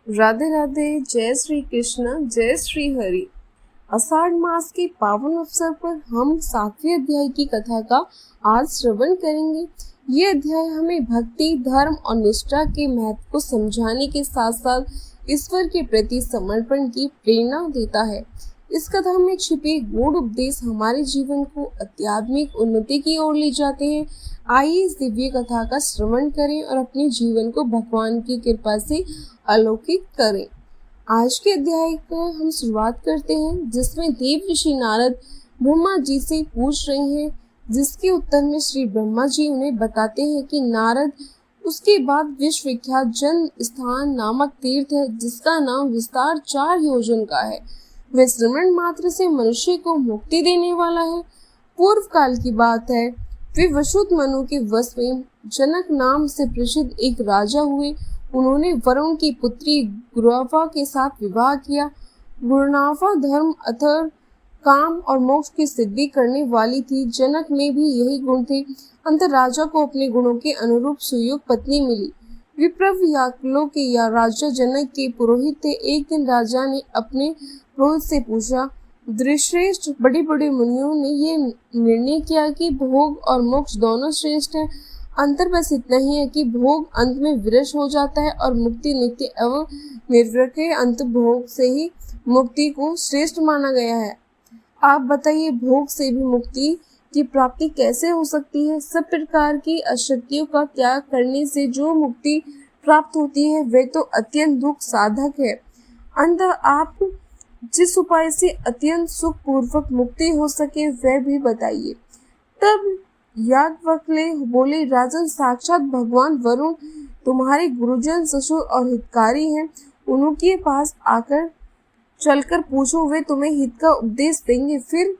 राधे राधे। जय श्री कृष्ण, जय श्री हरि। आषाढ़ मास के पावन अवसर पर हम 7वें अध्याय की कथा का आज श्रवण करेंगे। ये अध्याय हमें भक्ति, धर्म और निष्ठा के महत्व को समझाने के साथ साथ ईश्वर के प्रति समर्पण की प्रेरणा देता है। इस कथा में छिपे गूढ़ उपदेश हमारे जीवन को आध्यात्मिक उन्नति की ओर ले जाते हैं। आइए इस दिव्य कथा का श्रवण करें और अपने जीवन को भगवान की कृपा से अलौकिक करें। आज के अध्याय को हम शुरुआत करते हैं, जिसमें देव ऋषि नारद ब्रह्मा जी से पूछ रहे हैं, जिसके उत्तर में श्री ब्रह्मा जी उन्हें बताते हैं कि नारद, उसके बाद विश्व विख्यात जन स्थान नामक तीर्थ है, जिसका नाम विस्तार 4 योजन का है। वे श्रवण मात्र से मनुष्य को मुक्ति देने वाला है। पूर्व काल की बात है, वे वसुत मनु के वश में जनक नाम से प्रसिद्ध एक राजा हुए। उन्होंने वरुण की पुत्री गुरवा के साथ विवाह किया। गुरनावा धर्म, अथर, काम और मोक्ष की सिद्धि करने वाली थी। जनक में भी यही गुण थे। अंत राजा को अपने गुणों के अनुरूप सुयोग पत्नी मिली। विप्रव याकलों के या राजा जनक के पुरोहित थे। एक दिन राजा ने अपने पुरोहित से पूछा, दृश्रेष्ठ, बड़े बड़े मुनियों ने ये निर्णय किया कि भोग और मोक्ष दोनों श्रेष्ठ है। अंतर बस इतना ही है कि भोग अंत में विरस हो जाता है और मुक्ति नित्य एवं निर्विक है। अंत भोग से ही मुक्ति को श्रेष्ठ माना गया है। आप बताइए, भोग से भी मुक्ति की प्राप्ति कैसे हो सकती है? सब प्रकार की अशक्तियों का त्याग करने से जो मुक्ति प्राप्त होती है वह तो अत्यंत दुख साधक है। अंत आप जिस उपाय से अत्यंत सुख पूर्वक मुक्ति हो सके वह भी बताइए। तब याज्ञवल्क्य बोले, राजन, साक्षात भगवान वरुण तुम्हारे गुरुजन, ससुर और हितकारी हैं। उनके पास आकर चलकर पूछो, वे तुम्हें हित का उपदेश देंगे। फिर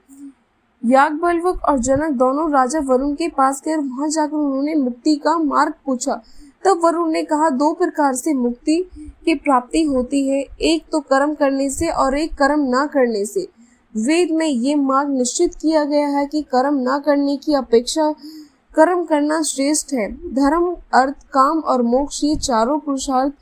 याज्ञवल्क्य और जनक दोनों राजा वरुण के पास गए। वहां जाकर उन्होंने मुक्ति का मार्ग पूछा। तब वरुण ने कहा, 2 प्रकार से मुक्ति की प्राप्ति होती है, एक तो कर्म करने से और एक कर्म ना करने से। वेद में ये मार्ग निश्चित किया गया है कि कर्म ना करने की अपेक्षा कर्म करना श्रेष्ठ है। धर्म, अर्थ, काम और मोक्ष, ये चारों पुरुषार्थ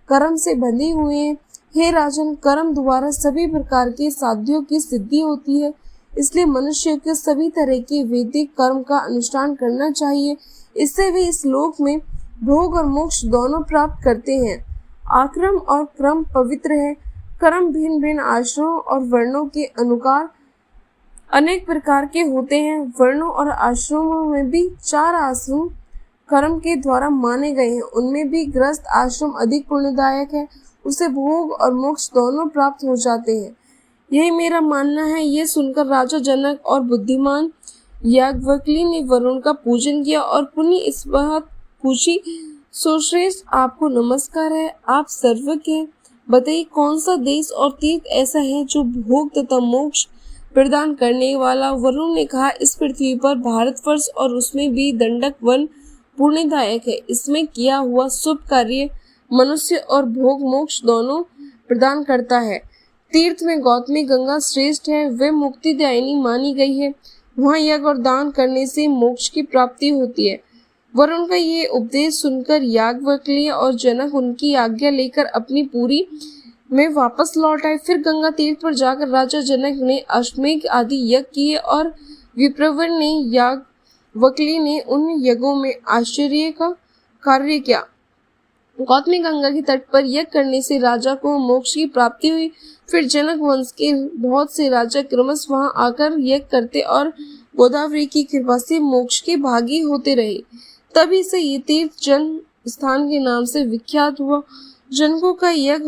कर्म से बंधे हुए हैं। हे राजन, कर्म द्वारा सभी प्रकार के साध्यों की सिद्धि होती है। इसलिए मनुष्य को सभी तरह के वैदिक कर्म का अनुष्ठान करना चाहिए। इससे वे इस लोक में भोग और मोक्ष दोनों प्राप्त करते हैं। आक्रम और क्रम पवित्र है। कर्म भिन्न भिन्न आश्रमों और वर्णों के अनुसार अनेक प्रकार के होते हैं। वर्णों और आश्रमों में भी 4 आश्रम कर्म के द्वारा माने गए हैं। उनमें भी गृहस्थ आश्रम अधिक पुण्यदायक है। उसे भोग और मोक्ष दोनों प्राप्त हो जाते हैं। यही मेरा मानना है। ये सुनकर राजा जनक और बुद्धिमान याज्ञवल्क्य ने वरुण का पूजन किया और पुण्य इस बात पूछी, सुश्रेष्ठ, आपको नमस्कार है, आप सर्वज्ञ हैं। बताइए, कौन सा देश और तीर्थ ऐसा है जो भोग तथा मोक्ष प्रदान करने वाला? वरुण ने कहा, इस पृथ्वी पर भारतवर्ष और उसमें भी दंडक वन पुण्यदायक है। इसमें किया हुआ शुभ कार्य मनुष्य और भोग मोक्ष दोनों प्रदान करता है। तीर्थ में गौतमी गंगा श्रेष्ठ है, वे मुक्तिदायिनी मानी गई है। वहाँ यज्ञ और दान करने से मोक्ष की प्राप्ति होती है। वरुण का ये उपदेश सुनकर याज्ञवल्क्य और जनक उनकी आज्ञा लेकर अपनी पुरी में वापस लौट आए। फिर गंगा तीर्थ पर जाकर राजा जनक ने अश्वमेध आदि यज्ञ किए और विप्रवर ने याज्ञवल्क्य ने उन यज्ञों में आश्चर्य का कार्य किया। गौतमी गंगा के तट पर यज्ञ करने से राजा को मोक्ष की प्राप्ति हुई। फिर जनक वंश के बहुत से राजा क्रमशः वहां आकर यज्ञ करते और गोदावरी की कृपा से मोक्ष के भागी होते रहे। तभी से ये तीर्थ जन स्थान के नाम से विख्यात हुआ। जनकों का यज्ञ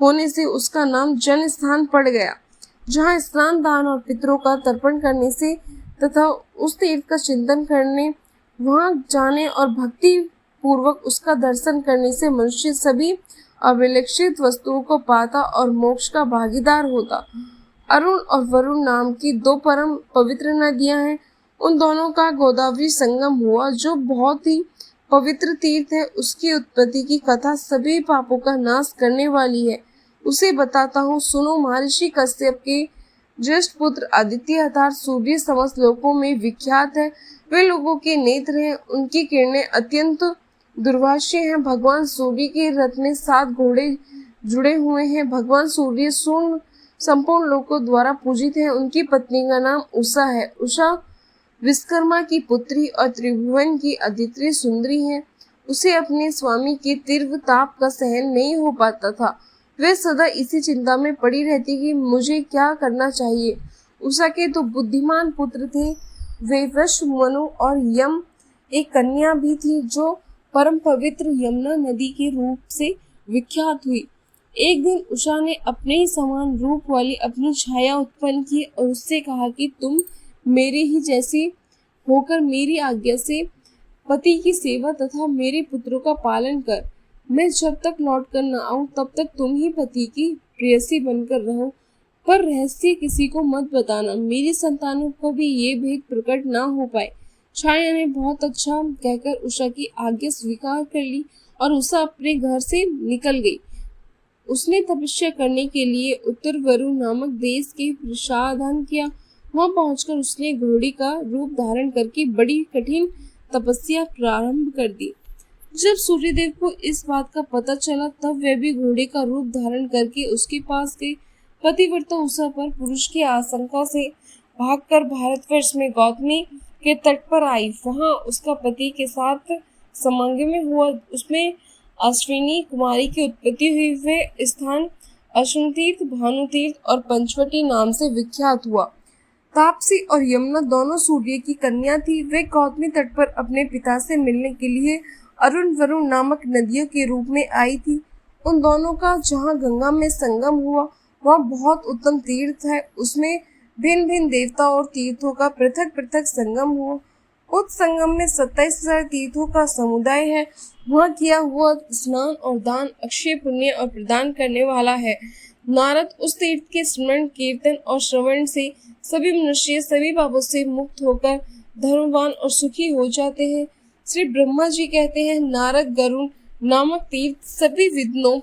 होने से उसका नाम जन स्थान पड़ गया। जहाँ स्नान, दान और पितरों का तर्पण करने से तथा उस तीर्थ का चिंतन करने, वहां जाने और भक्ति पूर्वक उसका दर्शन करने से मनुष्य सभी अभिलषित वस्तुओं को पाता और मोक्ष का भागीदार होता। अरुण और वरुण नाम की 2 परम पवित्र नदियां हैं। उन दोनों का गोदावरी संगम हुआ, जो बहुत ही पवित्र तीर्थ है। उसकी उत्पत्ति की कथा सभी पापों का नाश करने वाली है। उसे बताता हूँ, सुनो। महर्षि कश्यप के ज्येष्ठ पुत्र आदित्य अर्थात सूर्य समस्त लोकों में विख्यात है। वे लोगों के नेत्र हैं। उनकी किरणें अत्यंत दुर्वास्य हैं। भगवान सूर्य के रथ में 7 घोड़े जुड़े हुए हैं। भगवान सूर्य संपूर्ण लोकों द्वारा पूजित है। उनकी पत्नी का नाम उषा है। उषा विश्वकर्मा की पुत्री और त्रिभुवन की अदिति सुंदरी है। उसे अपने स्वामी के तीव्र ताप का सहन नहीं हो पाता था। वह सदा इसी चिंता में पड़ी रहती कि मुझे क्या करना चाहिए। उषा के 2 बुद्धिमान पुत्र थे, वे वृष मनु और यम। एक कन्या भी थी जो परम पवित्र यमुना नदी के रूप से विख्यात हुई। एक दिन उषा ने अपने ही समान रूप वाली अपनी छाया उत्पन्न की और उससे कहा कि तुम मेरे ही जैसी होकर मेरी आज्ञा से पति की सेवा तथा मेरे पुत्रों का पालन कर। मैं जब तक लौट कर न आऊं तब तक तुम ही पति की प्रेयसी बनकर रहो, पर रहस्य किसी को मत बताना। मेरी संतानों को भी ये भेद प्रकट ना हो पाए। छाया ने बहुत अच्छा कहकर उषा की आज्ञा स्वीकार कर ली और उषा अपने घर से निकल गई। उसने तपस्या करने के लिए उत्तर वरु नामक देश के प्रसाधन किया। वहां पहुंचकर उसने घोड़ी का रूप धारण करके बड़ी कठिन तपस्या प्रारंभ कर दी। जब सूर्यदेव को इस बात का पता चला तब वह भी घोड़े का रूप धारण करके उसके पास गई। पतिव्रता उषा पर पुरुष की आशंका से भागकर भारतवर्ष में गौतमी के तट पर आई। वहां उसका पति के साथ समागम हुआ। उसमें अश्विनी कुमारी की उत्पत्ति हुई। वह स्थान अश्विन तीर्थ, भानु तीर्थ और पंचवटी नाम से विख्यात हुआ। तापसी और यमुना दोनों सूर्य की कन्या थी। वे गौतमी तट पर अपने पिता से मिलने के लिए अरुण वरुण नामक नदियों के रूप में आई थी। उन दोनों का जहाँ गंगा में संगम हुआ वहाँ बहुत उत्तम तीर्थ है। उसमें भिन्न भिन्न देवता और तीर्थों का पृथक पृथक संगम हुआ। उस संगम में 27,000 तीर्थों का समुदाय है। वहाँ किया हुआ स्नान और दान अक्षय पुण्य और प्रदान करने वाला है। नारद उस तीर्थ के स्मरण कीर्तन और श्रवण से सभी मनुष्य सभी पापों से मुक्त होकर धर्मवान और सुखी हो जाते हैं। श्री ब्रह्मा जी कहते हैं, नारद गरुण नामक तीर्थ सभी विघ्नों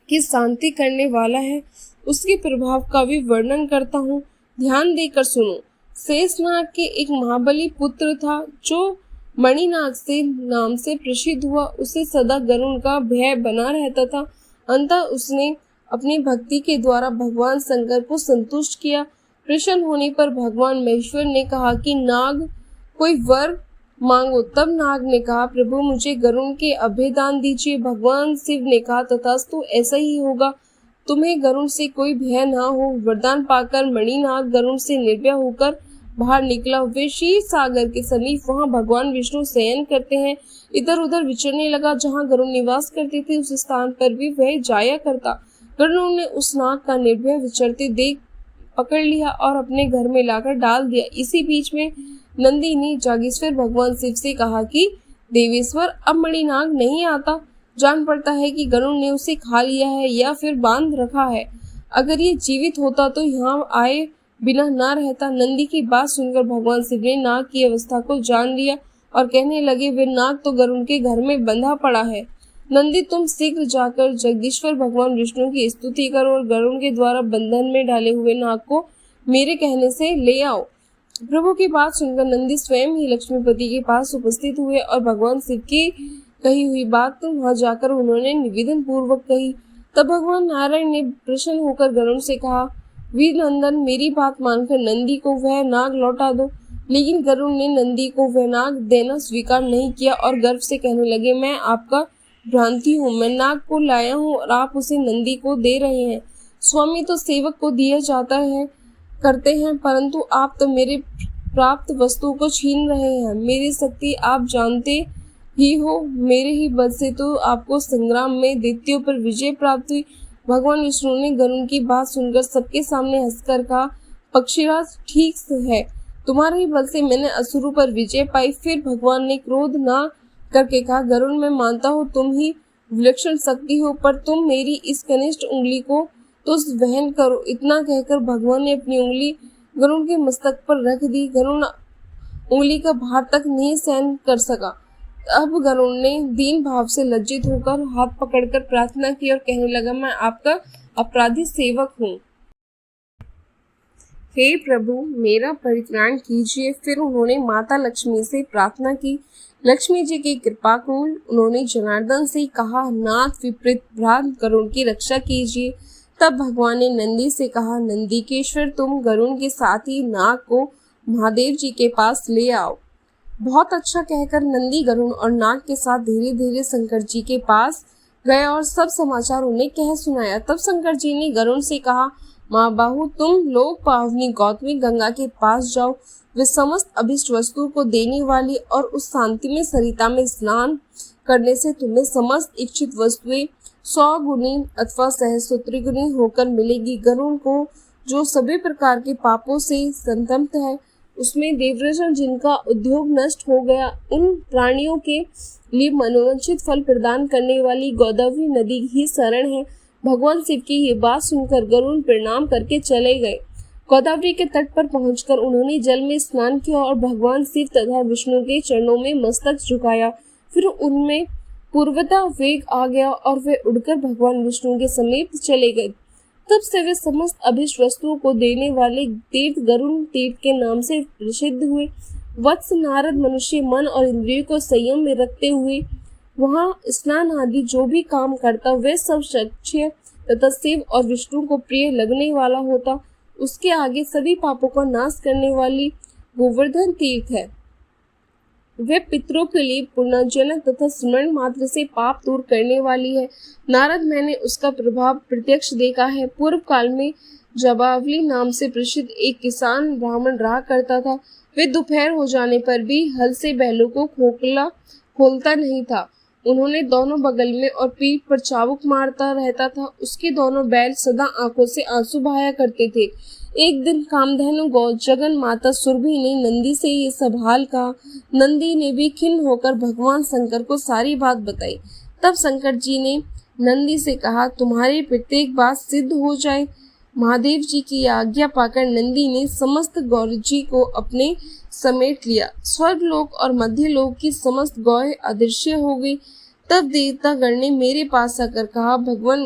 की शांति करने वाला है। उसके प्रभाव का भी वर्णन करता हूँ, ध्यान देकर सुनो। शेषनाग के एक महाबली पुत्र था जो मणिनाग से नाम से प्रसिद्ध हुआ। उसे सदा गरुण का भय बना रहता था। अंततः उसने अपनी भक्ति के द्वारा भगवान शंकर को संतुष्ट किया। प्रसन्न होने पर भगवान महेश्वर ने कहा कि नाग कोई वर मांगो। तब नाग ने कहा, प्रभु मुझे गरुण के अभयदान दीजिए। भगवान शिव ने कहा, तथास्तु ऐसा ही होगा। तुम्हें गरुण से कोई भय ना हो। वरदान पाकर मणिनाग गरुण से निर्भय होकर बाहर निकला। वे क्षीर सागर के समीप वहां भगवान विष्णु शयन करते हैं इधर उधर विचरने लगा। जहां गरुण निवास करते थे उस स्थान पर भी वह जाया करता। गरुण ने उस नाग का निर्भय विचरते देख पकड़ लिया और अपने घर में लाकर डाल दिया। इसी बीच में नंदी ने जागेश्वर भगवान शिव से कहा कि देवेश्वर अब मणिनाग नहीं आता। जान पड़ता है कि गरुण ने उसे खा लिया है या फिर बांध रखा है। अगर ये जीवित होता तो यहाँ आए बिना ना रहता। नंदी की बात सुनकर भगवान शिव ने नाग की अवस्था को जान लिया और कहने लगे, वे नाग तो गरुण के घर में बंधा पड़ा है। नंदी तुम शीघ्र जाकर जगदीश्वर भगवान विष्णु की स्तुति करो और गरुण के द्वारा बंधन में डाले हुए नाग को मेरे कहने से ले आओ। प्रभु की बात सुनकर नंदी स्वयं ही लक्ष्मीपति के पास उपस्थित हुए और भगवान शिव की कही हुई बात तो वहां जाकर उन्होंने निवेदन पूर्वक कही। तब भगवान नारायण ने प्रसन्न होकर गरुण से कहा, वीर नंदन मेरी बात मानकर नंदी को वह नाग लौटा दो। लेकिन गरुण ने नंदी को वह नाग देना स्वीकार नहीं किया और गर्व से कहने लगे, मैं आपका भ्रांति हूँ। मैं नाग को लाया हूँ और आप उसे नंदी को दे रहे हैं। स्वामी तो सेवक को दिया जाता है करते हैं, परंतु आप तो मेरे प्राप्त वस्तु को छीन रहे हैं। मेरी शक्ति आप जानते ही हो। मेरे ही बल से तो आपको संग्राम में दैत्यों पर विजय प्राप्त हुई। भगवान विष्णु ने गरुण की बात सुनकर सबके सामने हंसकर कहा, पक्षीराज ठीक है, तुम्हारे ही बल से मैंने असुरों पर विजय पाई। फिर भगवान ने क्रोध ना करके कहा, गरुण मैं मानता हूँ तुम ही विलक्षण शक्ति हो, पर तुम मेरी इस कनिष्ठ उंगली को तो वहन करो। इतना कहकर भगवान ने अपनी उंगली गरुण के मस्तक पर रख दी। गरुण उंगली का भार तक नहीं सहन कर सका। अब गरुण ने दीन भाव से लज्जित होकर हाथ पकड़कर प्रार्थना की और कहने लगा, मैं आपका अपराधी सेवक हूँ। हे प्रभु, मेरा परित्राण कीजिए। फिर उन्होंने माता लक्ष्मी से प्रार्थना की। लक्ष्मी जी की कृपा को उन्होंने जनार्दन से कहा, नाथ विपरीत भ्रांत गरुड़ की रक्षा कीजिए। तब भगवान ने नंदी से कहा, नंदीकेश्वर, तुम गरुड़ के साथ ही नाग को महादेव जी के पास ले आओ। बहुत अच्छा कहकर नंदी गरुड़ और नाग के साथ धीरे धीरे शंकर जी के पास गए और सब समाचार उन्हें कह सुनाया। तब शंकर जी ने गरुड़ से कहा, माँ बाहु, तुम लोग पावनी गौतमी गंगा के पास जाओ। वे समस्त अभिष्ट वस्तु को देने वाली और उस शांति में सरिता में स्नान करने से तुम्हें समस्त इच्छित वस्तुएं 100 गुनी अथवा सहस्त्र गुनी होकर मिलेगी। गरुड़ को जो सभी प्रकार के पापों से संतप्त है, उसमें देवराजन जिनका उद्योग नष्ट हो गया, उन प्राणियों के लिए मनोवांछित फल प्रदान करने वाली गोदावरी नदी ही शरण है। भगवान शिव की ये बात सुनकर गरुड़ प्रणाम करके चले गए। गोदावरी के तट पर पहुंचकर उन्होंने जल में स्नान किया और भगवान शिव तथा विष्णु के चरणों में मस्तक झुकाया। फिर उनमें पूर्वता वेग आ गया और वे उड़कर भगवान विष्णु के समीप चले गए। तब से वे समस्त अभिष्ट वस्तुओं को देने वाले तीर्थ गरुड़ तीर्थ के नाम से प्रसिद्ध हुए। वत्स नारद मनुष्य मन और इंद्रियों को संयम में रखते हुए वहां स्नान आदि जो भी काम करता, वे सब सच्चे तथा शिव और विष्णु को प्रिय लगने वाला होता। उसके आगे सभी पापों का नाश करने वाली गोवर्धन तीर्थ है। वे पितरों के लिए पुण्यजनक तथा स्मरण मात्र से पाप दूर करने वाली है। नारद, मैंने उसका प्रभाव प्रत्यक्ष देखा है। पूर्व काल में जबावली नाम से प्रसिद्ध एक किसान ब्राह्मण रहा करता था। वे दोपहर हो जाने पर भी हल से बैलों को खोलता नहीं था। उन्होंने दोनों बगल में और पीठ पर चाबुक मारता रहता था। उसके दोनों बैल सदा आंखों से आंसू बहाया करते थे। एक दिन कामधेनु गौ जगन माता सुरभि ने नंदी से ये सब हाल कहा। नंदी ने भी खिन्न होकर भगवान शंकर को सारी बात बताई। तब शंकर जी ने नंदी से कहा, तुम्हारी प्रत्येक बात सिद्ध हो जाए। महादेव जी की आज्ञा पाकर नंदी ने समस्त गौर जी को अपने समेट लिया। स्वर्गलोक और मध्य लोक की समस्त गौएं अदृश्य हो गई। तब देवता गण ने मेरे पास आकर कहा, भगवान,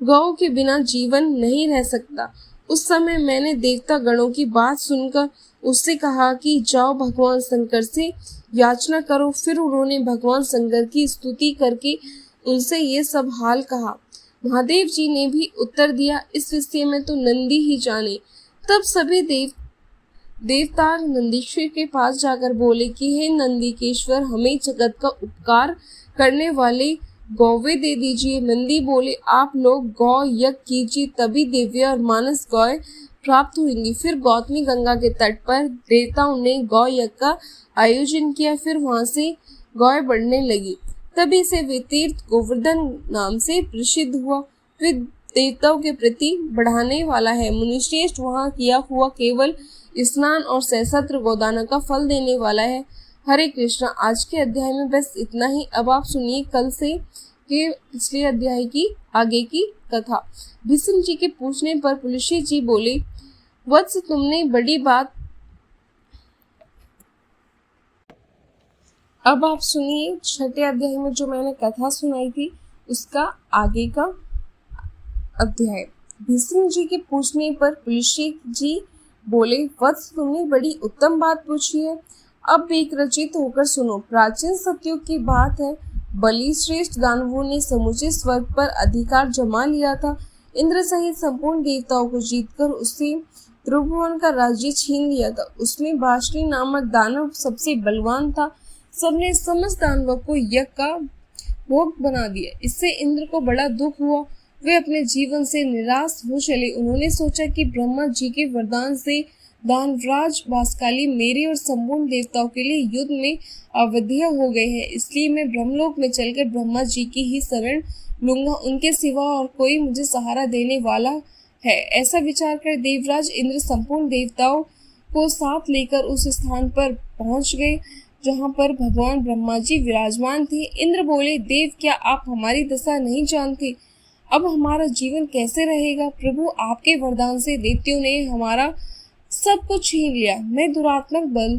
गौ के बिना जीवन नहीं रह सकता। उस समय मैंने देवता गणों की बात सुनकर उससे कहा कि जाओ भगवान शंकर से याचना करो। फिर उन्होंने भगवान शंकर की स्तुति करके उनसे ये सब हाल कहा। महादेव जी ने भी उत्तर दिया, इस विषय में तो नंदी ही जाने। तब सभी देवता नंदीश्वर के पास जाकर बोले कि हे नंदीकेश्वर, हमें जगत का उपकार करने वाले गौवे दे दीजिए। नंदी बोले, आप लोग गौ यज्ञ कीजिए, तभी दिव्य और मानस गौ प्राप्त होंगी। फिर गौतमी गंगा के तट पर देवताओं ने गौ यज्ञ का आयोजन किया। फिर वहां से गौ बढ़ने लगी। तभी से वे तीर्थ गोवर्धन नाम से प्रसिद्ध हुआ। वे देवताओं के प्रति बढ़ाने वाला है। मुनिश्रेष्ठ, वहां किया हुआ केवल स्नान और सहस्त्र गोदाना का फल देने वाला है। हरे कृष्णा। आज के अध्याय में बस इतना ही। अब आप सुनिए कल से के पिछले अध्याय की आगे की कथा। भीष्म जी के पूछने पर पुलुशय जी बोले, वत्स, तुमने बड़ी बात। अब आप सुनिए छठे अध्याय में जो मैंने कथा सुनाई थी उसका आगे का अध्याय। भीष्म जी के पूछने पर पुलुशय जी बोले, वत्स, तुमने बड़ी उत्तम बात पूछी है। अब एक रचित होकर सुनो। प्राचीन सत्युग की बात है। बलि श्रेष्ठ दानवों ने समूचे स्वर्ग पर अधिकार जमा लिया था। इंद्र सहित संपूर्ण देवताओं को जीतकर उससे त्रिभुवन का राज्य छीन लिया था। उसमें बाष्णी नामक दानव सबसे बलवान था। सबने समस्त दानवों को यज्ञ का भोग बना दिया। इससे इंद्र को बड़ा दुख हुआ। वे अपने जीवन से निराश हो चले। उन्होंने सोचा कि ब्रह्मा जी के वरदान से दानवराज बासकाली मेरे और संपूर्ण देवताओं के लिए युद्ध में अवध्य हो गए हैं, इसलिए मैं ब्रह्मलोक में चलकर ब्रह्मा जी की ही शरण लूंगा। उनके सिवा और कोई मुझे सहारा देने वाला है। ऐसा विचार कर देवराज इंद्र संपूर्ण देवताओं को साथ लेकर उस स्थान पर पहुंच गए जहां पर भगवान ब्रह्मा जी विराजमान थे। इंद्र बोले, देव, क्या आप हमारी दशा नहीं जानते? अब हमारा जीवन कैसे रहेगा? प्रभु, आपके वरदान से दैत्यों ने हमारा सब कुछ छीन लिया। मैं दुरात्मक बल,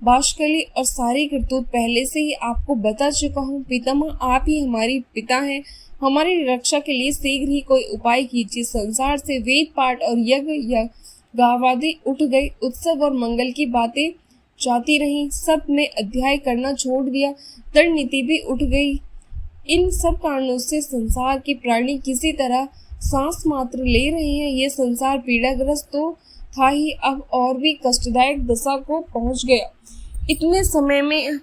बाष्कली और सारी करतूत पहले से ही आपको बता चुका हूँ। पितामह, आप ही हमारी पिता हैं। हमारी रक्षा के लिए शीघ्र ही कोई उपाय कीजिए। संसार से वेद पाठ और यज्ञ गावादी उठ गई, उत्सव और मंगल की बातें जाती रही। सब ने अध्याय करना छोड़ दिया, दंड नीति भी उठ गई। इन सब कारणों से संसार के प्राणी किसी तरह सांस मात्र ले रहे हैं। ये संसार पीड़ाग्रस्त तो था ही, अब और भी कष्टदायक दशा को पहुंच गया। इतने समय में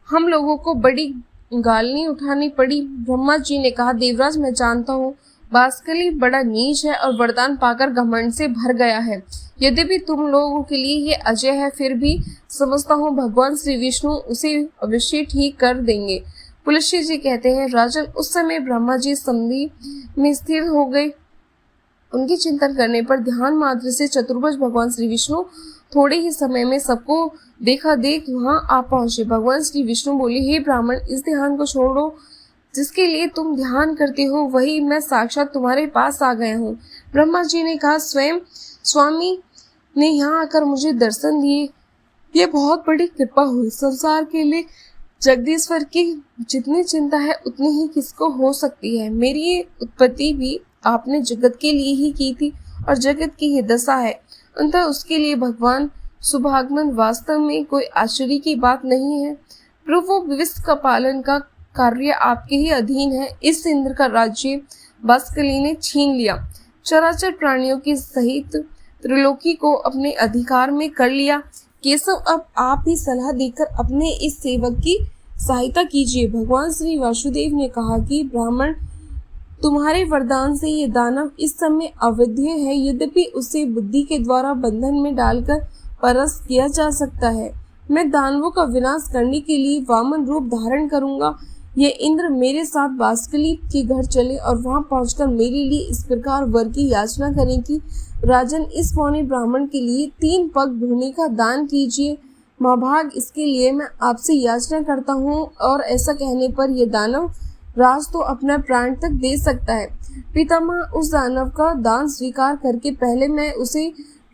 हम लोगों को बड़ी गालनी उठानी पड़ी। ब्रह्मा जी ने कहा, देवराज मैं जानता हूँ बासकली बड़ा नीच है और वरदान पाकर घमंड से भर गया है। यद्यपि तुम लोगों के लिए ये अजय है, फिर भी समझता हूँ भगवान श्री विष्णु उसे अवश्य ठीक कर देंगे। पुलस्त्य जी कहते हैं, राजन उस समय ब्रह्मा जी समाधि में स्थिर हो गए। उनकी चिंतन करने पर ध्यान मात्र से चतुर्भुज भगवान श्री विष्णु थोड़े ही समय में सबको देखा देख वहां आ पहुंचे। भगवान श्री विष्णु बोले, हे ब्राह्मण, इस ध्यान को छोड़ो, जिसके लिए तुम ध्यान करते हो वही मैं साक्षात तुम्हारे पास आ गया हूँ। ब्रह्मा जी ने कहा, स्वयं स्वामी ने यहाँ आकर मुझे दर्शन दिए, ये बहुत बड़ी कृपा हुई। संसार के लिए जगदीश्वर की जितनी चिंता है उतनी ही किसको हो सकती है। मेरी ये उत्पत्ति भी आपने जगत के लिए ही की थी और जगत की ही दशा है, अतः उसके लिए भगवान शुभागमन वास्तव में कोई आश्चर्य की बात नहीं है। प्रभु विश्व का पालन का कार्य आपके ही अधीन है। इस इंद्र का राज्य बासकली ने छीन लिया, चराचर प्राणियों के सहित त्रिलोकी को अपने अधिकार में कर लिया। केशव, अब आप ही सलाह देकर अपने इस सेवक की सहायता कीजिए। भगवान श्री वासुदेव ने कहा कि ब्राह्मण, तुम्हारे वरदान से ये दानव इस समय अवैध है, यद्यपि उसे बुद्धि के द्वारा बंधन में डालकर परास्त किया जा सकता है। मैं दानवों का विनाश करने के लिए वामन रूप धारण करूंगा। ये इंद्र मेरे साथ बासकली के घर चले और वहां पहुंचकर मेरे लिए इस प्रकार वर की याचना करें कि राजन, इस पौने ब्राह्मण के लिए 3 पग भूमि का दान कीजिए। महाभाग, इसके लिए मैं आपसे याचना करता हूँ। और ऐसा कहने पर यह दानव राज तो अपना प्राण तक दे सकता है। पितामह, उस दानव का दान स्वीकार करके पहले मैं उसे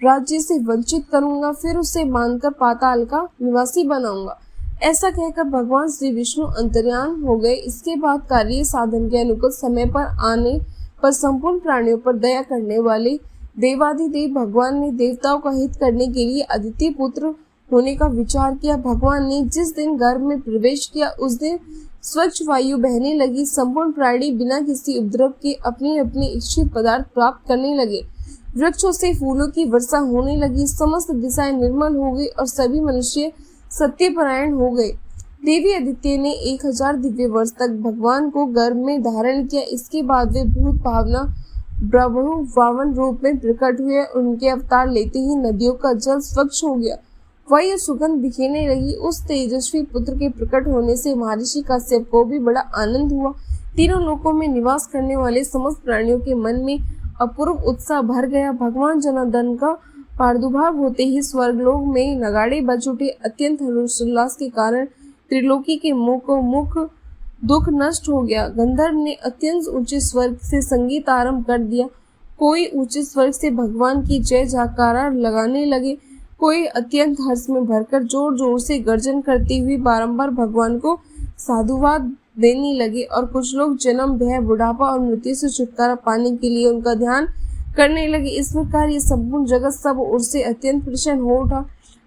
राज्य से वंचित करूंगा, फिर उसे मानकर पाताल का निवासी बनाऊंगा। ऐसा कहकर भगवान श्री विष्णु अंतर्यान हो गए। इसके बाद कार्य साधन के अनुकूल समय पर आने पर संपूर्ण प्राणियों पर दया करने वाले देवाधिदेव भगवान ने देवताओं का हित करने के लिए अदिति पुत्र होने का विचार किया। भगवान ने जिस दिन गर्भ में प्रवेश किया उस दिन स्वच्छ वायु बहने लगी। संपूर्ण प्राणी बिना किसी उपद्रव के अपने अपने इच्छित पदार्थ प्राप्त करने लगे। वृक्षों से फूलों की वर्षा होने लगी। समस्त दिशाएं निर्मल हो गई और सभी मनुष्य सत्यपरायण हो गए। देवी अदिति ने 1000 दिव्य वर्ष तक भगवान को गर्भ में धारण किया। इसके बाद वे भूत भावना ब्रह्म वामन रूप में प्रकट हुए। उनके अवतार लेते ही नदियों का जल स्वच्छ हो गया, वायु सुगंध बिखेरने लगी। उस तेजस्वी पुत्र के प्रकट होने से महर्षि काश्यप को भी बड़ा आनंद हुआ। तीनों लोकों में निवास करने वाले समस्त प्राणियों के मन में अपूर्व उत्साह भर गया। भगवान जनार्दन का प्रादुर्भाव होते ही स्वर्गलोक में नगाड़े बज उठे। अत्यंत हर्षोल्लास के कारण त्रिलोकी के मुख दुख नष्ट हो गया। गंधर्व ने अत्यंत ऊंचे स्वर से संगीत आरंभ कर दिया। कोई ऊंचे स्वर से भगवान की जय जयकारा लगाने लगे, कोई अत्यंत हर्ष में भरकर जोर जोर से गर्जन करती हुई बारंबार भगवान को साधुवाद देने लगे और कुछ लोग जन्म, भय, बुढ़ापा और मृत्यु से छुटकारा पाने के लिए उनका ध्यान करने लगे। इस प्रकार ये संपूर्ण जगत सब ओर से अत्यंत प्रसन्न हो उठा।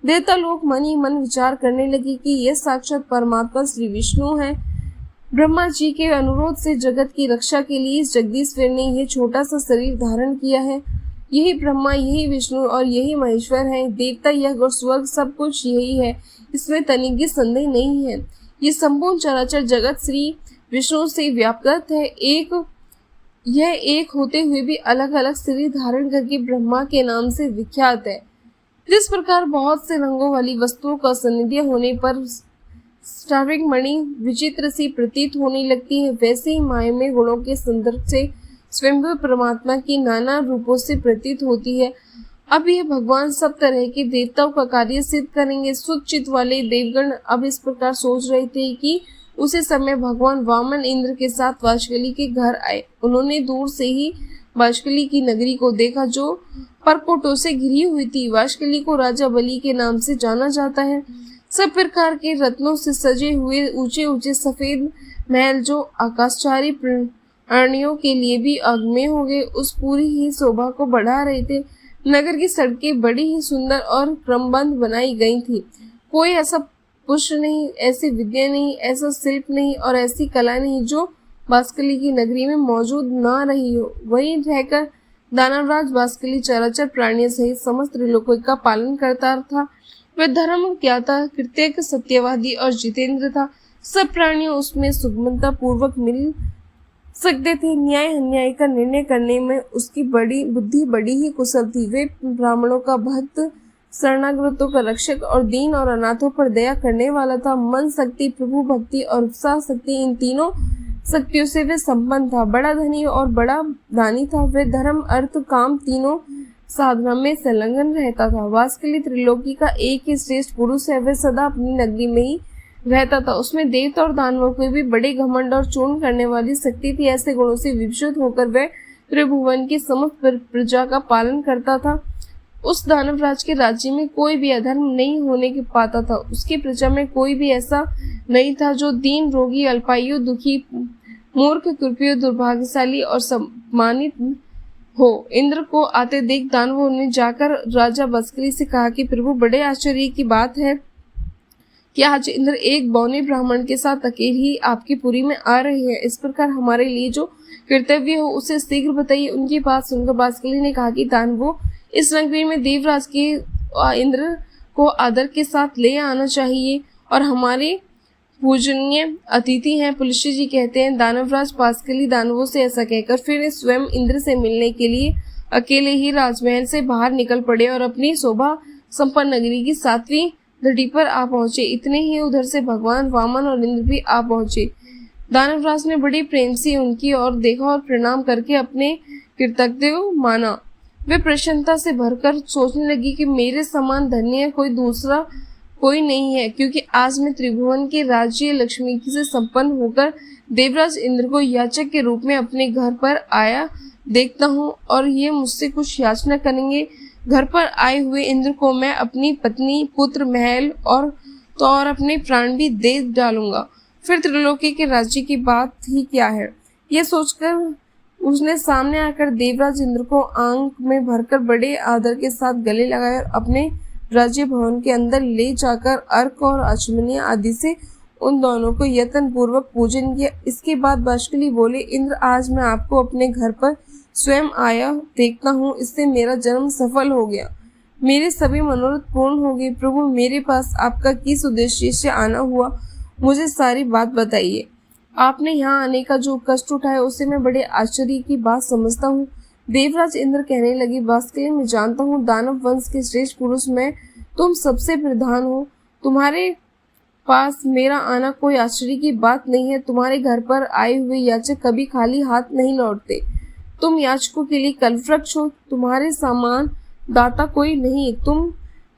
देवता लोग मन ही मन विचार करने लगे कि यह साक्षात परमात्मा श्री विष्णु है। ब्रह्मा जी के अनुरोध से जगत की रक्षा के लिए इस जगदीश्वर ने यह छोटा सा शरीर धारण किया है। यही ब्रह्मा, यही विष्णु और यही महेश्वर है। देवता, यज्ञ और स्वर्ग सब कुछ यही है, इसमें तनिक भी संदेह नहीं है। ये संपूर्ण चराचर जगत श्री विष्णु से व्याप्त है। यह एक होते हुए भी अलग अलग शरीर धारण करके ब्रह्मा के नाम से विख्यात है। जिस प्रकार बहुत से रंगों वाली वस्तुओं का सानिध्य होने पर स्टार्विंग मणि विचित्र सी प्रतीत होने लगती है, वैसे ही माया में गुणों के संदर्भ से स्वयं परमात्मा की नाना रूपों से प्रतीत होती है। अब यह भगवान सब तरह के देवताओं का कार्य सिद्ध करेंगे। सुचित वाले देवगण अब इस प्रकार सोच रहे थे कि उसी समय भगवान वामन इंद्र के साथ वाशकली के घर आए। उन्होंने दूर से ही वाशकली की नगरी को देखा जो परकोटों से घिरी हुई थी। वाशकली को राजा बलि के नाम से जाना जाता है। सब प्रकार के रत्नों से सजे हुए ऊंचे ऊंचे सफेद महल जो आकाशचारी प्राणियों के लिए भी अगम्य हो गए, उस पूरी ही शोभा को बढ़ा रहे थे। नगर की सड़कें बड़ी ही सुंदर और क्रमबद्ध बनाई गई थी। कोई ऐसा पुष्प नहीं, ऐसी विद्या नहीं, ऐसा शिल्प नहीं और ऐसी कला नहीं जो बास्कली की नगरी में मौजूद ना रही हो। वहीं रहकर दानवराज बास्कली चराचर प्राणियों सहित समस्त त्रिलोकी का पालन करता था। वह धर्म ज्ञाता, कृतज्ञ, सत्यवादी और जितेंद्र था। सब प्राणियों उसमें सुगमता पूर्वक मिल सकते थे। न्याय अन्याय का निर्णय करने में उसकी बड़ी बुद्धि बड़ी ही कुशल थी। वे ब्राह्मणों का भक्त, शरणागतों का रक्षक और दीन और अनाथों पर दया करने वाला था। मन शक्ति, प्रभु भक्ति और उत्साह शक्ति, इन तीनों शक्तियों से वे संपन्न था। बड़ा धनी और बड़ा दानी था। वे धर्म, अर्थ, काम तीनों साधना में संलग्न रहता था। बास्कली त्रिलोकी का एक ही श्रेष्ठ पुरुष है। वह सदा अपनी नगरी में ही रहता था। उसमें देवता और दानवों को भी बड़े घमंड और चूर्ण करने वाली शक्ति थी। ऐसे गुणों से विभूषित होकर वह त्रिभुवन की समस्त प्रजा का पालन करता था। उस दानवराज के राज्य में कोई भी अधर्म नहीं होने के पाता था। उसकी प्रजा में कोई भी ऐसा नहीं था जो दीन, रोगी, अल्पायु, दुखी, मूर्ख, कुपित, दुर्भाग्यशाली और सम्मानित हो। इंद्र को आते देख दानवों ने जाकर राजा बास्कली से कहा कि प्रभु, बड़े आश्चर्य की बात है कि आज इंद्र एक बौने ब्राह्मण के साथ अकेले ही आपकी पुरी में आ रहे हैं। इस प्रकार हमारे लिए जो कर्तव्य हो उसे शीघ्र बताइए। उनकी बात सुनकर बास्कली ने कहा कि दानवों, इस नगरी में देवराज के इंद्र को आदर के साथ ले आना चाहिए और हमारे पूजनीय अतिथि हैं। पुलुष्य जी कहते हैं, दानवराज बास्कली दानवों से ऐसा कहकर फिर स्वयं इंद्र से मिलने के लिए अकेले ही राजमहल से बाहर निकल पड़े और अपनी शोभा संपन्न नगरी की 7वीं घाटी पर आ पहुंचे। इतने ही उधर से भगवान वामन और इंद्र भी आ पहुंचे। दानवराज ने बड़ी प्रेम से उनकी ओर देखा और प्रणाम करके अपने कृतज्ञ माना। वे प्रसन्नता से भरकर सोचने लगी कि मेरे समान धन्य कोई दूसरा कोई नहीं है, क्योंकि आज मैं त्रिभुवन के राज्य लक्ष्मी से संपन्न होकर देवराज इंद्र को याचक के रूप में अपने घर पर आया देखता हूँ और ये मुझसे कुछ याचना करेंगे। घर पर आए हुए इंद्र को मैं अपनी पत्नी, पुत्र, महल और अपने प्राण भी दे डालूंगा। फिर त्रिलोकी के राज्य की बात ही क्या है। यह सोचकर उसने सामने आकर देवराज इंद्र को आंख में भरकर बड़े आदर के साथ गले लगाए और अपने राज्य भवन के अंदर ले जाकर अर्क और अचमनिय आदि से उन दोनों को यत्न पूर्वक पूजन किया। इसके बाद बास्कली बोले, इंद्र, आज मैं आपको अपने घर पर स्वयं आया देखता हूँ। इससे मेरा जन्म सफल हो गया, मेरे सभी मनोरथ पूर्ण हो गए। प्रभु, मेरे पास आपका किस उद्देश्य से आना हुआ, मुझे सारी बात बताइए। आपने यहाँ आने का जो कष्ट उठाया उसे मैं बड़े आश्चर्य की बात समझता हूँ। देवराज इंद्र कहने लगे, बास्कली, मैं जानता हूँ दानव वंश के श्रेष्ठ पुरुष में तुम सबसे प्रधान हो। तुम्हारे पास मेरा आना कोई आश्चर्य की बात नहीं है। तुम्हारे घर पर आए हुए याचक कभी खाली हाथ नहीं लौटते। तुम याचकों के लिए कल्पवृक्ष हो। तुम्हारे समान दाता कोई नहीं। तुम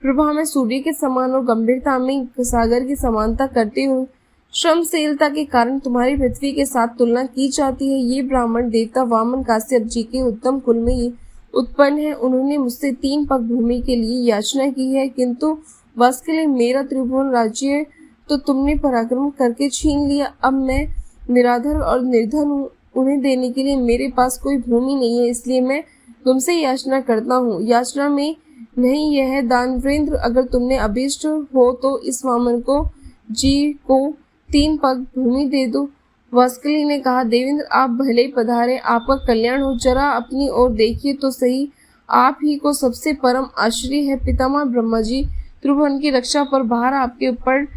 प्रभा में सूर्य के समान और गंभीरता में सागर की समानता करते हो। श्रमशीलता के कारण तुम्हारी पृथ्वी के साथ तुलना की जाती है। ये ब्राह्मण देवता वामन काश्यप जी के उत्तम कुल में ही उत्पन्न है। उन्होंने मुझसे 3 पग भूमि के लिए याचना की है, किंतु बास्कली, मेरा त्रिभुवन राज्य तो तुमने पराक्रम करके छीन लिया। अब मैं निराधर और निर्धन हूँ। उन्हें देने के लिए मेरे पास कोई भूमि नहीं है, इसलिए मैं तुमसे याचना करता हूँ। याचना में नहीं, यह है दानवेंद्र, अगर तुमने अभीष्ट हो तो इस वामन को जी को 3 पग भूमि दे दो। बास्कली ने कहा, देवेंद्र, आप भले पधारे, आपका कल्याण हो। जरा अपनी ओर देखिए तो सही, आप ही को सबसे परम आश्चर्य है। पितामह ब्रह्मा जी त्रिभुवन की रक्षा पर भार आपके ऊपर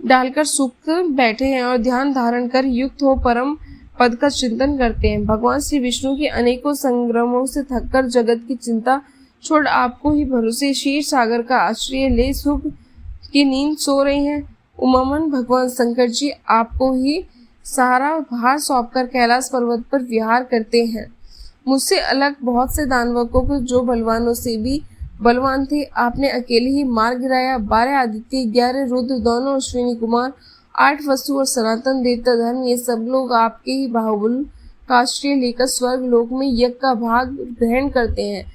डालकर सुख बैठे हैं और ध्यान धारण कर युक्त हो परम पद का चिंतन करते हैं। भगवान श्री विष्णु के अनेकों संग्रामों से थककर जगत की चिंता छोड़ आपको ही भरोसे क्षीर सागर का आश्रय ले सुख की नींद सो रहे हैं। उमामन भगवान शंकर जी आपको ही सारा भार सौंपकर कैलाश पर्वत पर विहार करते हैं। मुझसे अलग बहुत से दानवों को जो बलवानों से भी बलवान थे, आपने अकेले ही मार गिराया। 12 आदित्य, 11 रुद्र, दोनों अश्विनी कुमार, 8 वसु और सनातन देवता धर्म, ये सब लोग आपके ही बाहुबल का आश्रय लेकर स्वर्ग लोक में यज्ञ का भाग ग्रहण करते हैं।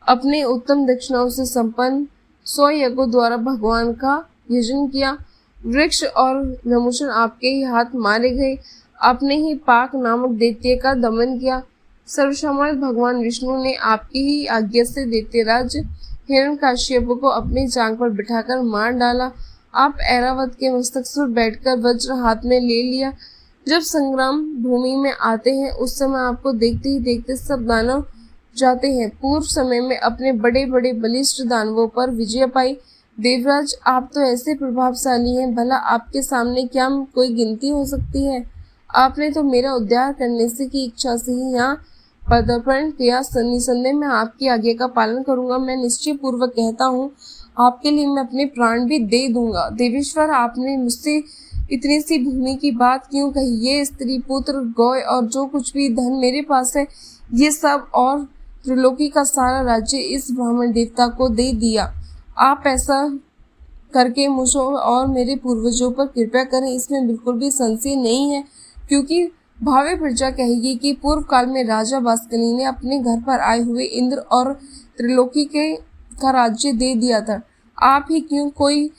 अपने उत्तम दक्षिणाओं से संपन्न 100 यज्ञों द्वारा भगवान का यजन किया। वृक्ष और नमुशन आपके ही हाथ मारे गए। आपने ही पाक नामक दैत्य का दमन किया। सर्वसमर्थ भगवान विष्णु ने आपकी ही आज्ञा से दैत्यराज हिरण्यकश्यप को अपनी जांघ पर बिठाकर मार डाला। आप ऐरावत के मस्तक पर बैठकर वज्र हाथ में ले लिया। जब संग्राम भूमि में आते हैं उस समय आपको देखते ही देखते सब दानव जाते हैं। पूर्व समय में अपने बड़े बड़े बलिष्ठ दानवों पर विजय पाई। देवराज, आप तो ऐसे प्रभावशाली हैं, भला आपके सामने क्या कोई गिनती हो सकती है। आपने तो मेरा उद्धार करने से की इच्छा से ही यहाँ पदार्पण किया। निसंदेह मैं आपकी आज्ञा का पालन करूंगा। मैं निश्चय पूर्वक कहता हूँ, आपके लिए मैं अपने प्राण भी दे दूंगा। देवेश्वर, आपने मुझसे इतनी सी भूमि की बात क्यों कही। ये स्त्री, पुत्र, गौ और जो कुछ भी धन मेरे पास है, ये सब और त्रिलोकी का सारा राज्य इस ब्राह्मण देवता को दे दिया। आप ऐसा करके मुझ और मेरे पूर्वजों पर कृपा करें, इसमें बिल्कुल भी संशय नहीं है, क्योंकि भावी प्रजा कहेगी कि पूर्व काल में राजा बाष्कली ने अपने घर पर आए हुए इंद्र और त्रिलोकी का राज्य दे दिया था। आप ही क्यों, कोई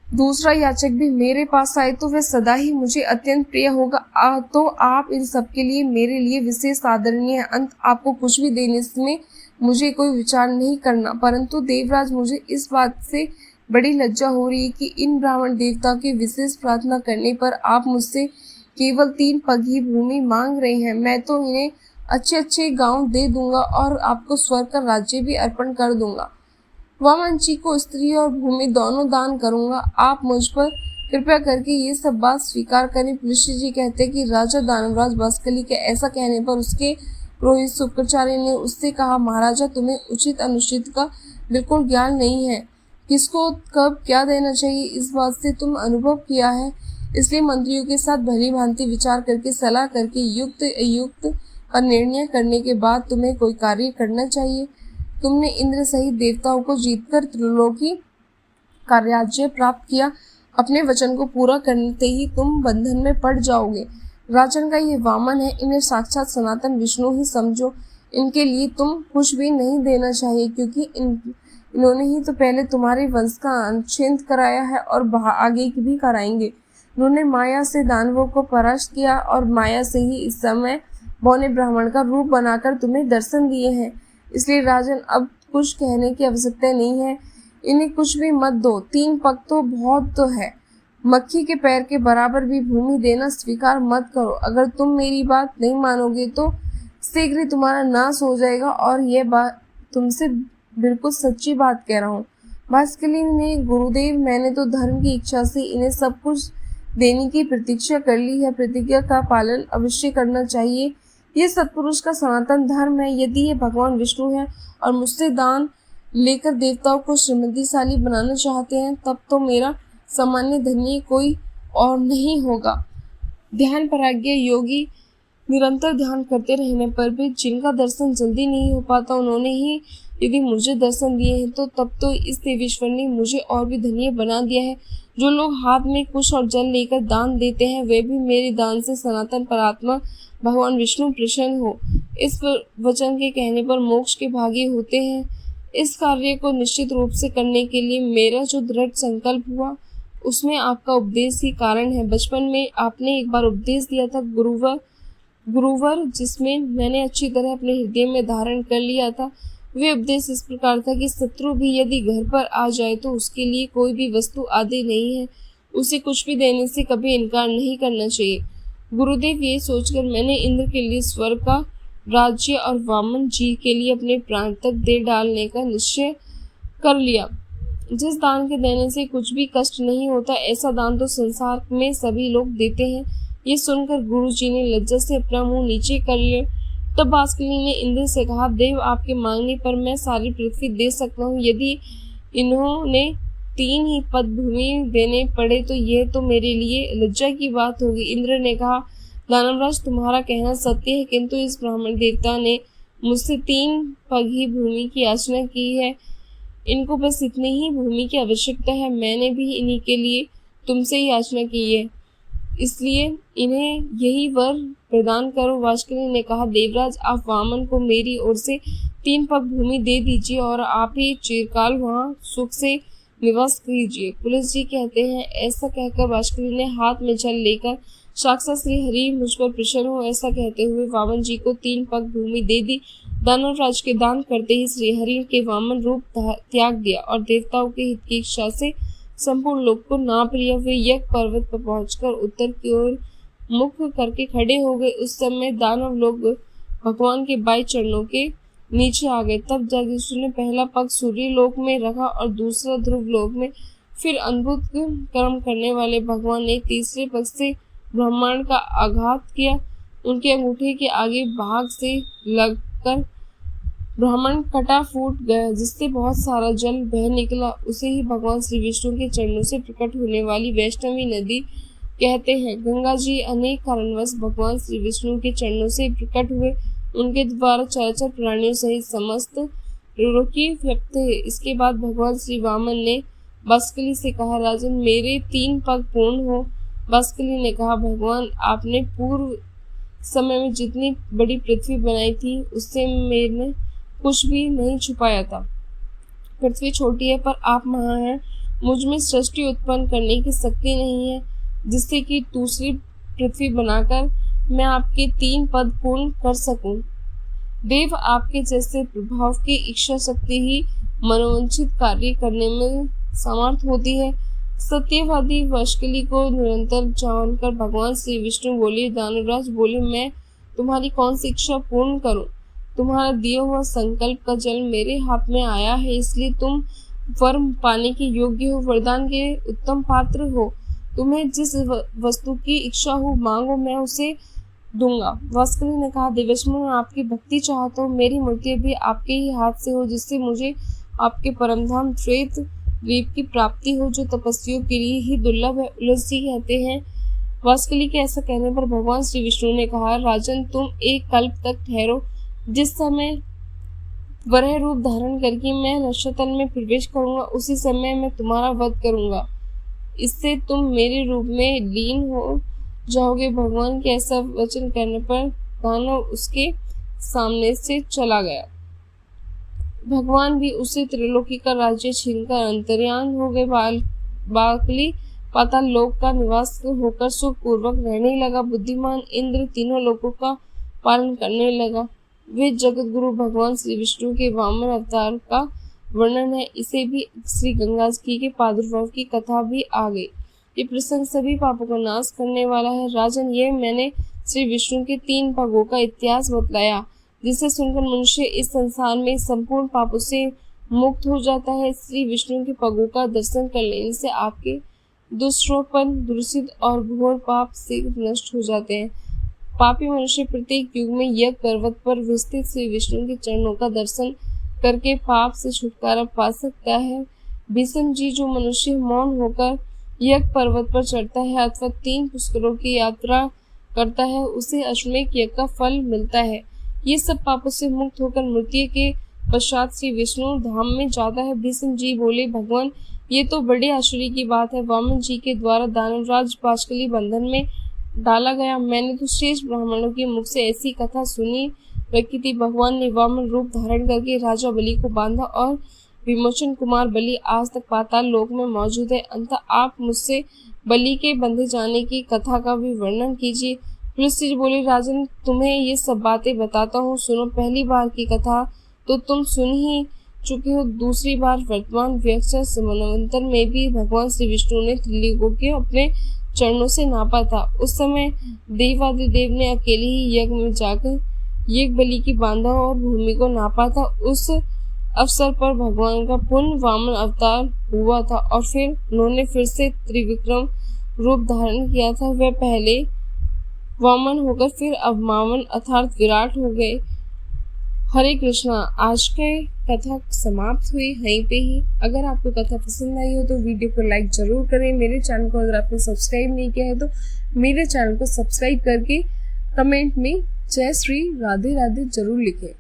दूसरा याचक भी मेरे पास आए तो वह सदा ही मुझे अत्यंत प्रिय होगा। तो आप इन सब के लिए मेरे लिए विशेष आदरणीय है। अंत आपको कुछ भी देने में मुझे कोई विचार नहीं करना। परंतु देवराज, मुझे इस बात से बड़ी लज्जा हो रही है कि इन ब्राह्मण देवता की विशेष प्रार्थना करने पर आप मुझसे केवल 3 पग ही भूमि मांग रहे हैं। मैं तो इन्हें अच्छे अच्छे गांव दे दूंगा और आपको स्वर्ग का राज्य भी अर्पण कर दूंगा। वामन जी को स्त्री और भूमि दोनों दान करूंगा। आप मुझ पर कृपया करके ये सब बात स्वीकार करें। पुलिस जी कहते कि राजा दानवराज बाष्कली के ऐसा कहने पर उसके पुरोहित शुक्राचार्य ने उससे कहा, महाराजा, तुम्हें उचित अनुचित का बिल्कुल ज्ञान नहीं है। किसको कब क्या देना चाहिए इस बात से तुम अनुभव किया है, इसलिए मंत्रियों के साथ भली भांति विचार करके सलाह करके युक्त अयुक्त का निर्णय करने के बाद तुम्हें कोई कार्य करना चाहिए। तुमने इंद्र सहित देवताओं को जीतकर त्रिलोकी का राज्य प्राप्त किया। अपने वचन को पूरा करते ही तुम बंधन में पड़ जाओगे। राजन का ये वामन है, इन्हें साक्षात सनातन विष्णु ही समझो। इनके लिए तुम कुछ भी नहीं देना चाहिए, क्योंकि इन्होंने ही तो पहले तुम्हारे वंश का अनुच्छेद कराया है और आगे की भी कराएंगे। उन्होंने माया से दानवों को परास्त किया और माया से ही इस समय बौने ब्राह्मण का रूप बनाकर तुम्हें दर्शन दिए हैं। इसलिए राजन, अब कुछ कहने की आवश्यकता नहीं है। इन्हें कुछ भी मत दो। 3 पग तो बहुत तो है। मक्खी के पैर के बराबर भी भूमि देना स्वीकार मत करो। अगर तुम मेरी बात नहीं मानोगे तो शीघ्र ही तुम्हारा नाश हो जाएगा, और यह बात तुमसे बिल्कुल सच्ची बात कह रहा हूँ। बाष्कली ने, गुरुदेव, मैंने तो धर्म की इच्छा से इन्हें सब कुछ देने की प्रतीक्षा कर ली है। प्रतिज्ञा का पालन अवश्य करना चाहिए। ये सत्पुरुष का सनातन धर्म है। यदि ये भगवान विष्णु है और मुझसे दान लेकर देवताओं को समृद्धिशाली बनाना चाहते हैं, तब तो मेरा सामान्य धन्य कोई और नहीं होगा। ध्यान प्राज्ञ योगी निरंतर ध्यान करते रहने पर भी जिनका दर्शन जल्दी नहीं हो पाता, उन्होंने ही यदि मुझे दर्शन दिए हैं, तो तब तो इस देवेश्वर ने मुझे और भी धन्य बना दिया है। जो लोग हाथ में कुश और जल लेकर दान देते हैं, वे भी मेरे दान से सनातन परात्मा भगवान विष्णु प्रसन्न हो, इस वचन के कहने पर मोक्ष के भागी होते हैं। इस कार्य को निश्चित रूप से करने के लिए मेरा जो दृढ़ संकल्प हुआ, उसमें आपका उपदेश ही कारण है। बचपन में आपने एक बार उपदेश दिया था गुरुवर, जिसमें मैंने अच्छी तरह अपने हृदय में धारण कर लिया था। वे उपदेश इस प्रकार था कि शत्रु भी यदि घर पर आ जाए तो उसके लिए कोई भी वस्तु आदि नहीं है, उसे कुछ भी देने से कभी इनकार नहीं करना चाहिए। गुरुदेव, ये सोचकर मैंने इंद्र के लिए स्वर्ग का राज्य और वामन जी के लिए अपने प्राण तक दे डालने का निश्चय कर लिया। जिस दान के देने से कुछ भी कष्ट नहीं होता, ऐसा दान तो संसार में सभी लोग देते हैं। ये सुनकर गुरु जी ने लज्जा से अपना मुंह नीचे कर लिया। तब बाष्कली ने इंद्र से कहा, देव, आपके मांगने पर मैं सारी पृथ्वी दे सकता हूँ। यदि इन्होंने 3 ही पद भूमि देने पड़े तो यह तो मेरे लिए लज्जा की बात होगी। इंद्र ने कहा, दानवराज, तुम्हारा कहना सत्य है, किंतु इस ब्राह्मण देवता ने मुझसे 3 पग ही भूमि की याचना की है। इनको बस इतनी ही भूमि की आवश्यकता है। मैंने भी इन्हीं के लिए तुमसे याचना की है, इसलिए इन्हें यही वर प्रदान करो। बाष्कली ने कहा, देवराज, आप वामन को मेरी ओर से 3 पग भूमि दे दीजिए और आप ही चिरकाल वहाँ सुख से निवास कीजिए। पुलिस जी कहते हैं, ऐसा कहकर बाष्कली ने हाथ में जल लेकर साक्षात श्री हरि मुझ पर प्रसन्न हो, ऐसा कहते हुए वामन जी को 3 पग भूमि दे दी। दानवराज के दान करते ही श्रीहरि के वामन रूप त्याग दिया और देवताओं के हित की इच्छा से संपूर्ण लोक को नाप लिया। वे यज्ञ पर्वत पर पहुंचकर उत्तर की ओर मुख करके खड़े हो गए। उस समय दानव लोग भगवान के 22 चरणों के नीचे आ गए। तब जगदीश्वर ने पहला पग सूर्य लोक में रखा और दूसरा ध्रुव लोक में। फिर अद्भुत कर्म करने वाले भगवान ने तीसरे पग से ब्रह्मांड का आघात किया। उनके अंगूठे के आगे भाग से लगकर ब्रह्मांड कटा फूट गया, जिससे बहुत सारा जल बह निकला। उसे ही भगवान श्री विष्णु के चरणों से प्रकट होने वाली वैष्णवी नदी कहते हैं। गंगा जी अनेक कारणवश भगवान श्री विष्णु के चरणों से प्रकट हुए। उनके द्वारा चराचर प्राणियों सहित समस्त रूपों की व्यक्त है। इसके बाद भगवान श्री वामन ने बाष्कली से कहा, राजन मेरे 3 पग पूर्ण हो। बाष्कली ने कहा, भगवान आपने पूर्व समय में जितनी बड़ी पृथ्वी बनाई थी उससे मैंने कुछ भी नहीं छुपाया था। पृथ्वी छोटी है पर आप महान हैं। मुझ में सृष्टि उत्पन्न करने की शक्ति नहीं है जिससे कि दूसरी पृथ्वी बनाकर मैं आपके 3 पद पूर्ण कर सकूं। देव आपके जैसे प्रभाव की इच्छा शक्ति ही मनोवांछित कार्य करने में समर्थ होती है। सत्यवादी बाष्कली को निरंतर जानकर भगवान श्री विष्णु बोले, दानवराज बोले, मैं तुम्हारी कौन सी इच्छा पूर्ण करूं? तुम्हारा दिया हुआ संकल्प का जल मेरे हाथ में आया है, इसलिए तुम वर पाने के योग्य हो, वरदान के उत्तम पात्र हो। तुम्हें जिस वस्तु की इच्छा हो मांगो, मैं उसे दूंगा। बाष्कली ने कहा, देवेश्वर मैं आपकी भक्ति चाहता हूँ। मेरी मूर्ति भी आपके ही हाथ से हो, जिससे मुझे आपके परमधाम श्वेत द्वीप की प्राप्ति हो, जो तपस्वियों के लिए ही दुर्लभ है। उलसी कहते हैं, बाष्कली के ऐसा कहने पर भगवान श्री विष्णु ने कहा, राजन तुम एक कल्प तक ठहरो। जिस समय वराह रूप धारण करके मैं नक्षतल में प्रवेश करूंगा, उसी समय मैं तुम्हारा वध करूंगा। इससे तुम मेरे रूप में लीन हो जाओगे। भगवान के ऐसा वचन करने पर दानव उसके सामने से चला गया। भगवान भी उसे त्रिलोकी का राज्य छीनकर अंतर्यान हो गए। बाष्कली पाताल लोक का निवास होकर सुख पूर्वक रहने लगा। बुद्धिमान इंद्र तीनों लोकों का पालन करने लगा। वे जगत गुरु भगवान श्री विष्णु के वामन अवतार का वर्णन है। इसे भी श्री गंगा जी के प्रादुर्भाव की कथा भी आ गई। ये प्रसंग सभी पापों का नाश करने वाला है। राजन, ये मैंने श्री विष्णु के 3 पगों का इतिहास बतलाया, जिसे सुनकर मनुष्य इस संसार में संपूर्ण पापों से मुक्त हो जाता है। श्री विष्णु के पगों का दर्शन कर लेने से आपके दुष्टोपन, दूषित और घोर पाप से नष्ट हो जाते हैं। पापी मनुष्य प्रत्येक युग में यज्ञ पर्वत पर विस्तृत श्री विष्णु के चरणों का दर्शन करके पाप से छुटकारा पा सकता है। भीष्म जी, जो मनुष्य मौन होकर यज्ञ पर्वत पर चढ़ता है अथवा 3 पुष्करों की यात्रा करता है, उसे अश्वमेध यज्ञ का फल मिलता है। ये सब पापों से मुक्त होकर मृत्यु के पश्चात श्री विष्णु धाम में जाता है। भीष्म जी बोले, भगवान ये तो बड़े आश्चर्य की बात है। वामन जी के द्वारा दानवराज बाष्कली बंधन में डाला गया। मैंने तो श्रेष्ठ ब्राह्मणों के मुख से ऐसी कथा सुनी रखी थी। भगवान ने वामन रूप धारण करके राजा बलि को बांधा और विमोचन कुमार बलि आज तक पाताल लोक में मौजूद है। अंततः आप मुझसे बलि के बंधे जाने की कथा का भी वर्णन कीजिए। पुलस्त्य जी बोले, राजन तुम्हें ये सब बातें बताता हूँ, सुनो। पहली बार की कथा तो तुम सुन ही चुके हो। दूसरी बार वर्तमान व्यक्ष मनवंतर में भी भगवान श्री विष्णु ने त्रिलोकों के अपने चरणों से नापा था। उस समय देवादिदेव ने अकेले ही यज्ञ में जाकर यज्ञ बलि की बांधा और भूमि को नापा था। उस अवसर पर भगवान का पुनः वामन अवतार हुआ था और फिर उन्होंने फिर से त्रिविक्रम रूप धारण किया था। वह पहले वामन होकर फिर अब वामन अर्थात विराट हो गए। हरे कृष्णा। आज के कथा समाप्त हुई यहीं पे ही। अगर आपको कथा पसंद आई हो तो वीडियो को लाइक जरूर करें। मेरे चैनल को अगर आपने सब्सक्राइब नहीं किया है तो मेरे चैनल को सब्सक्राइब करके कमेंट में जय श्री राधे राधे जरूर लिखें।